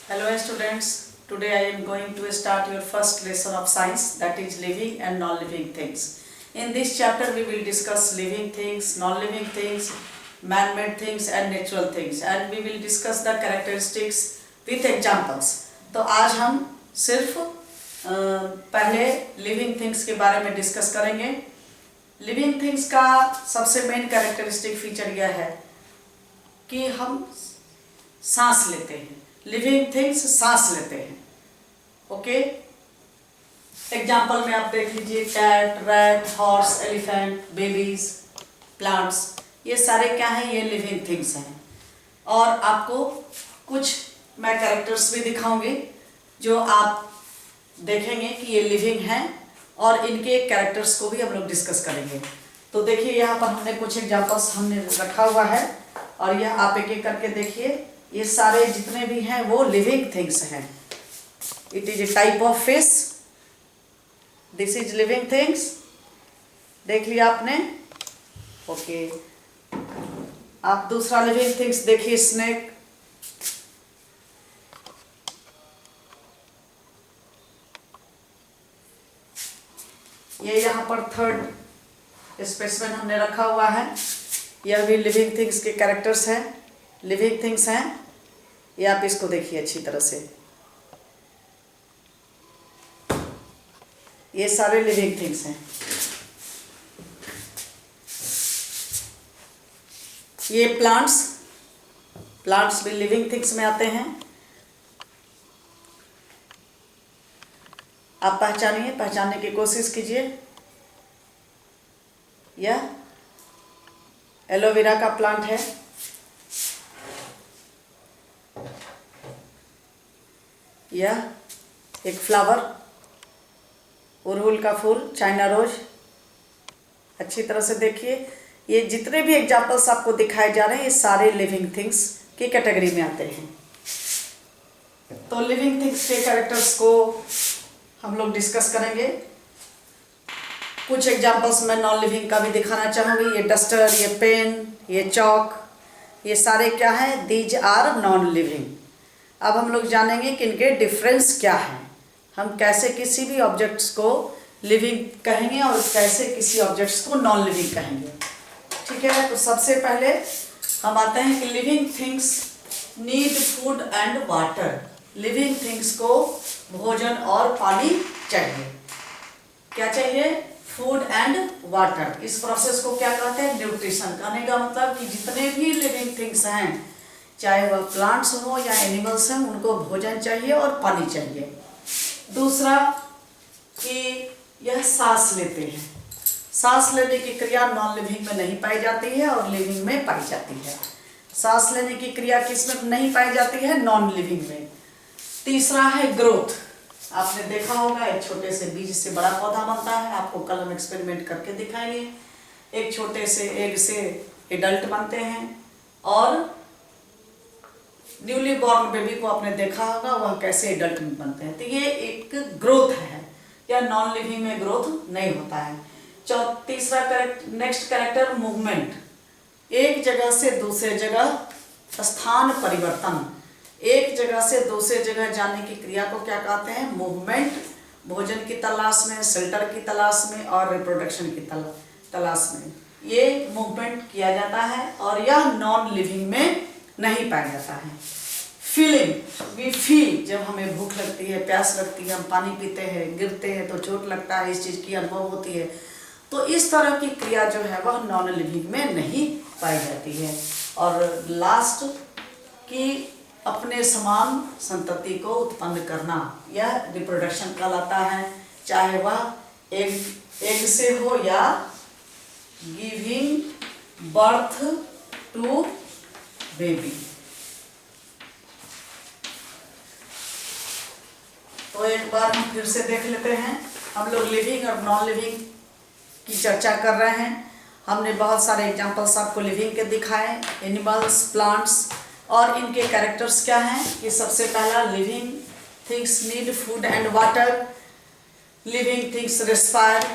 Hello students, today I am going to start your first lesson of science, that is living and non-living things. In this chapter we will discuss living things, non-living things, man-made things and natural things, and we will discuss the characteristics with examples. तो आज हम सिर्फ पहले living things के बारे में discuss करेंगे. Living things का सबसे मेन कैरेक्टरिस्टिक फीचर यह है कि हम सांस लेते हैं. लिविंग थिंग्स सांस लेते हैं. ओके, एग्जाम्पल में आप देख लीजिए, cat, rat, horse, elephant, babies, plants, ये सारे क्या हैं? ये लिविंग थिंग्स हैं. और आपको कुछ मैं कैरेक्टर्स भी दिखाऊंगी जो आप देखेंगे कि ये लिविंग हैं, और इनके कैरेक्टर्स को भी हम लोग डिस्कस करेंगे. तो देखिए, यहाँ पर हमने कुछ एग्जाम्पल्स हमने रखा हुआ है, और यह आप एक एक करके देखिए. ये सारे जितने भी हैं वो लिविंग थिंग्स हैं. It is a type of fish. This is living things. देख लिया आपने? ओके, आप दूसरा लिविंग थिंग्स देखिए, स्नेक. ये यहाँ पर थर्ड स्पेसिमेन हमने रखा हुआ है. यह भी लिविंग थिंग्स के कैरेक्टर्स हैं, लिविंग थिंग्स हैं. ये आप इसको देखिए अच्छी तरह से. ये सारे लिविंग थिंग्स हैं. ये प्लांट्स भी लिविंग थिंग्स में आते हैं. आप पहचानने की कोशिश कीजिए. यह एलोवेरा का प्लांट है. यह एक फ्लावर, उड़हुल का फूल, चाइना रोज. अच्छी तरह से देखिए. ये जितने भी एग्जाम्पल्स आपको दिखाए जा रहे हैं, ये सारे लिविंग थिंग्स की कैटेगरी में आते हैं. तो लिविंग थिंग्स के कैरेक्टर्स को हम लोग डिस्कस करेंगे. कुछ एग्जाम्पल्स मैं नॉन लिविंग का भी दिखाना चाहूँगी. ये डस्टर, ये पेन, ये चॉक, ये सारे क्या हैं? These are non living. अब हम लोग जानेंगे कि इनके डिफरेंस क्या है. हम कैसे किसी भी ऑब्जेक्ट्स को लिविंग कहेंगे और कैसे किसी ऑब्जेक्ट्स को नॉन लिविंग कहेंगे. ठीक है, तो सबसे पहले हम आते हैं कि living things need food and water. Living things को भोजन और पानी चाहिए. क्या चाहिए? Food and water. इस प्रोसेस को क्या कहते हैं? न्यूट्रिशन. कहने का मतलब कि जितने भी लिविंग थिंग्स हैं, चाहे वह प्लांट्स हो या एनिमल्स हैं, उनको भोजन चाहिए और पानी चाहिए. दूसरा कि यह सांस लेते हैं. सांस लेने की क्रिया नॉन लिविंग में नहीं पाई जाती है और लिविंग में पाई जाती है. सांस लेने की क्रिया किस में नहीं पाई जाती है? नॉन लिविंग में. तीसरा है ग्रोथ. आपने देखा होगा, एक छोटे से बीज से बड़ा पौधा बनता है. आपको कल हम एक्सपेरिमेंट करके दिखाएंगे. एक छोटे से एग से एडल्ट बनते हैं, और न्यूली बॉर्न बेबी को आपने देखा होगा वह कैसे एडल्ट बनते हैं. तो ये एक ग्रोथ है. या नॉन लिविंग में ग्रोथ नहीं होता है. तीसरा नेक्स्ट कैरेक्टर मूवमेंट. एक जगह से दूसरे जगह स्थान परिवर्तन. एक जगह से दूसरे जगह जाने की क्रिया को क्या कहते हैं? मूवमेंट. भोजन की तलाश में, शेल्टर की तलाश में और रिप्रोडक्शन की तलाश में ये मूवमेंट किया जाता है, और यह नॉन लिविंग में नहीं पाया जाता है. Feeling, we feel. जब हमें भूख लगती है, प्यास लगती है, हम पानी पीते हैं, गिरते हैं तो चोट लगता है, इस चीज़ की अनुभव होती है. तो इस तरह की क्रिया जो है वह नॉन लिविंग में नहीं पाई जाती है. और लास्ट कि अपने समान संतति को उत्पन्न करना, यह रिप्रोडक्शन कहलाता है. चाहे वह एग से हो या गिविंग बर्थ टू बेबी. तो एक बार हम फिर से देख लेते हैं. हम लोग लिविंग और नॉन लिविंग की चर्चा कर रहे हैं. हमने बहुत सारे एग्जांपल्स आपको लिविंग के दिखाए, एनिमल्स, प्लांट्स, और इनके कैरेक्टर्स क्या हैं. कि सबसे पहला, living things need food and water. Living things respire,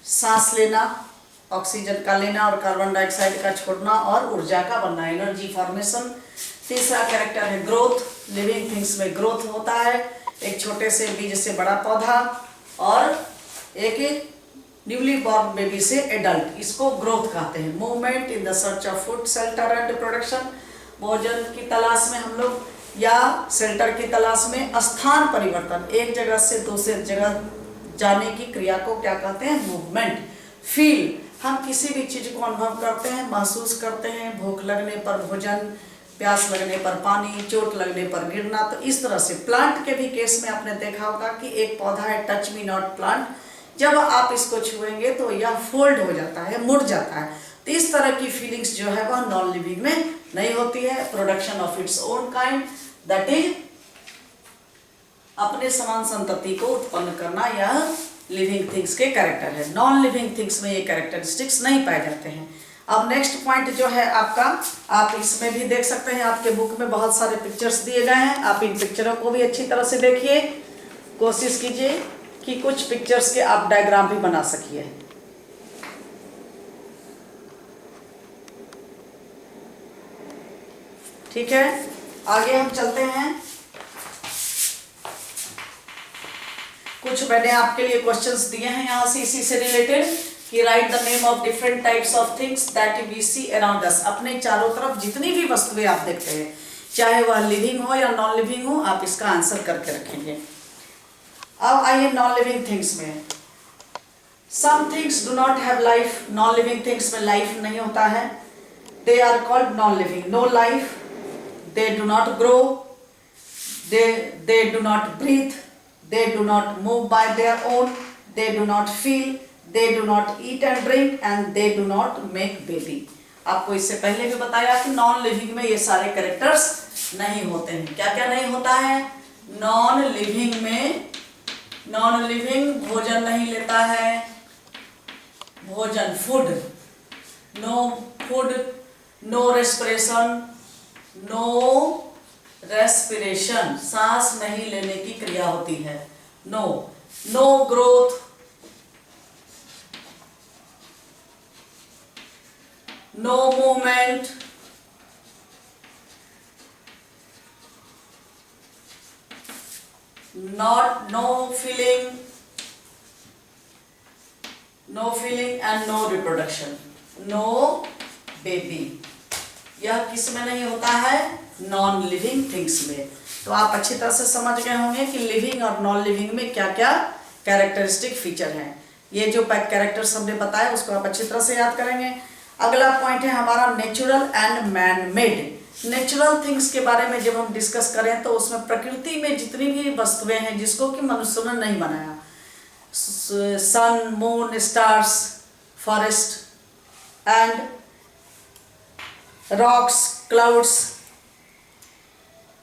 सांस लेना, ऑक्सीजन का लेना और कार्बन डाइऑक्साइड का छोड़ना और ऊर्जा का बनना, एनर्जी फॉर्मेशन. तीसरा कैरेक्टर है ग्रोथ। लिविंग थिंग्स में ग्रोथ होता है, एक छोटे से बीज से बड़ा पौधा और एक न्यूली बॉर्न बेबी से एडल्ट, इसको ग्रोथ कहते हैं। Movement in the search of food, shelter and reproduction, भोजन की तलाश में हम लोग या शेल्टर की तलाश में स्थान परिवर्तन, एक जगह से दूसरे जगह जाने की क्रिया को क्या कहते हैं? मूवमेंट। फील, हम किसी भी चीज को अनुभव करते हैं, महसूस करते हैं, भूख लगने पर भोजन, प्यास लगने पर पानी, चोट लगने पर गिरना। तो इस तरह से प्लांट के भी केस में आपने देखा होगा कि एक पौधा है टच मी नॉट प्लांट, जब आप इसको छुएंगे तो यह फोल्ड हो जाता है, मुड़ जाता है। तो इस तरह की फीलिंग्स जो है वह नॉन लिविंग में नहीं होती है। Production of its own kind, that is अपने समान संतति को उत्पन्न करना, यह लिविंग थिंग्स के कैरेक्टर है। नॉन लिविंग थिंग्स में ये कैरेक्टरिस्टिक्स नहीं पाए जाते हैं। अब नेक्स्ट पॉइंट जो है आपका, आप इसमें भी देख सकते हैं, आपके बुक में बहुत सारे पिक्चर्स दिए गए हैं, आप इन पिक्चरों को भी अच्छी तरह से देखिए, कोशिश कीजिए कि कुछ पिक्चर्स के आप डायग्राम भी बना सकिए। ठीक है, आगे हम चलते हैं। कुछ मैंने आपके लिए क्वेश्चंस दिए हैं यहाँ से इसी से रिलेटेड कि write the name of different types of things that we see around us. अपने चारों तरफ जितनी भी वस्तुएं आप देखते हैं, चाहे वह लिविंग हो या नॉन लिविंग हो, आप इसका आंसर करके रखेंगे। अब आइए नॉन लिविंग थिंग्स में। Some things do not have life, non living things में लाइफ नहीं होता है। They are called non living, no life, they do not grow, they do not breathe, they do not move by their own, they do not feel, they do not eat and drink and they do not make baby। आपको इससे पहले भी बताया कि non living में ये सारे characters नहीं होते हैं। क्या क्या नहीं होता है नॉन लिविंग में? नॉन लिविंग भोजन नहीं लेता है, भोजन food, no respiration, no respiration, सांस नहीं लेने की क्रिया होती है। No growth, no movement, no feeling and no reproduction, no baby. यह किस में नहीं होता है? नॉन लिविंग थिंग्स में। तो आप अच्छी तरह से समझ गए होंगे कि लिविंग और नॉन लिविंग में क्या क्या कैरेक्टरिस्टिक फीचर हैं। ये जो कैरेक्टर्स हमने बताया उसको आप अच्छी तरह से याद करेंगे। अगला पॉइंट है हमारा natural and man made. Natural things के बारे में जब हम डिस्कस करें तो उसमें प्रकृति में जितनी भी वस्तुएं हैं जिसको कि मनुष्य ने नहीं बनाया, sun, moon, stars, forest and rocks, clouds,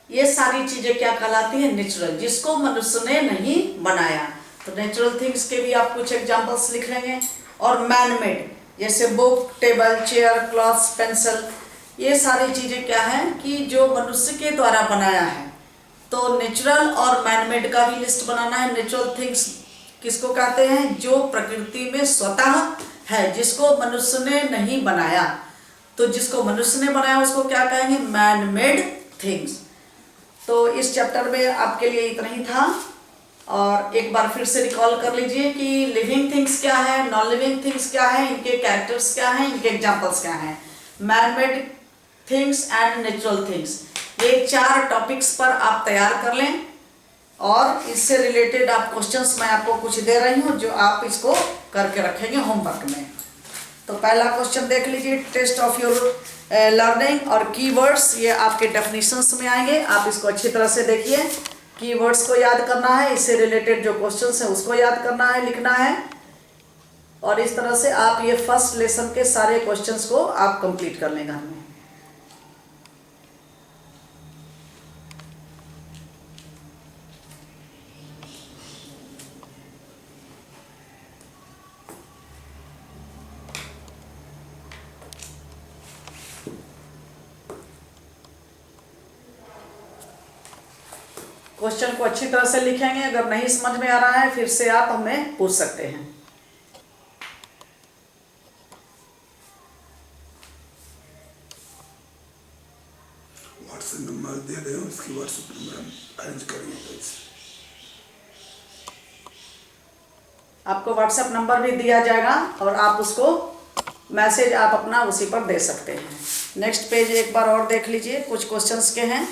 ये सारी चीजें क्या कहलाती है? नेचुरल, जिसको मनुष्य ने नहीं बनाया। तो नेचुरल थिंग्स के भी आप कुछ एग्जांपल्स लिख लेंगे। और मैन मेड, जैसे book, table, chair, clothes, pencil, ये सारी चीजें क्या हैं कि जो मनुष्य के द्वारा बनाया है। तो नेचुरल और मैन मेड का भी लिस्ट बनाना है। नेचुरल थिंग्स किसको कहते हैं? जो प्रकृति में स्वतः है, जिसको मनुष्य ने नहीं बनाया। तो जिसको मनुष्य ने बनाया उसको क्या कहेंगे? Man made things. तो इस चैप्टर में आपके लिए इतना ही था। और एक बार फिर से रिकॉल कर लीजिए कि लिविंग थिंग्स क्या है, नॉन लिविंग थिंग्स क्या है, इनके कैरेक्टर्स क्या हैं, इनके एग्जांपल्स क्या हैं। Man made things and natural things, ये 4 टॉपिक्स पर आप तैयार कर लें। और इससे रिलेटेड आप क्वेश्चंस मैं आपको कुछ दे रही हूँ जो आप इसको करके रखेंगे होमवर्क में। तो पहला क्वेश्चन देख लीजिए, टेस्ट ऑफ योर लर्निंग और कीवर्ड्स, ये आपके डेफिनेशंस में आएंगे। आप इसको अच्छी तरह से देखिए। कीवर्ड्स को याद करना है, इससे रिलेटेड जो क्वेश्चंस है उसको याद करना है, लिखना है। और इस तरह से आप ये फर्स्ट लेसन के सारे क्वेश्चंस को आप कंप्लीट कर लें घर में। क्वेश्चन को अच्छी तरह से लिखेंगे। अगर नहीं समझ में आ रहा है फिर से आप हमें पूछ सकते हैं। What's the आपके व्हाट्सएप नंबर हम अरेंज करेंगे। आपको व्हाट्सएप नंबर भी दिया जाएगा और आप उसको मैसेज आप अपना उसी पर दे सकते हैं। नेक्स्ट पेज एक बार और देख लीजिए, कुछ क्वेश्चंस के हैं।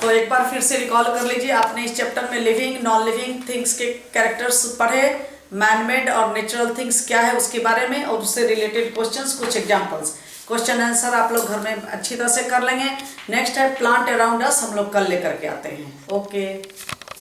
तो एक बार फिर से रिकॉल कर लीजिए, आपने इस चैप्टर में लिविंग नॉन लिविंग थिंग्स के कैरेक्टर्स पढ़े, मैनमेड और नेचुरल थिंग्स क्या है उसके बारे में, और उससे रिलेटेड क्वेश्चंस, कुछ एग्जांपल्स। क्वेश्चन आंसर आप लोग घर में अच्छी तरह से कर लेंगे। नेक्स्ट है प्लांट अराउंड अस, हम लोग कल लेकर के आते हैं। ओके।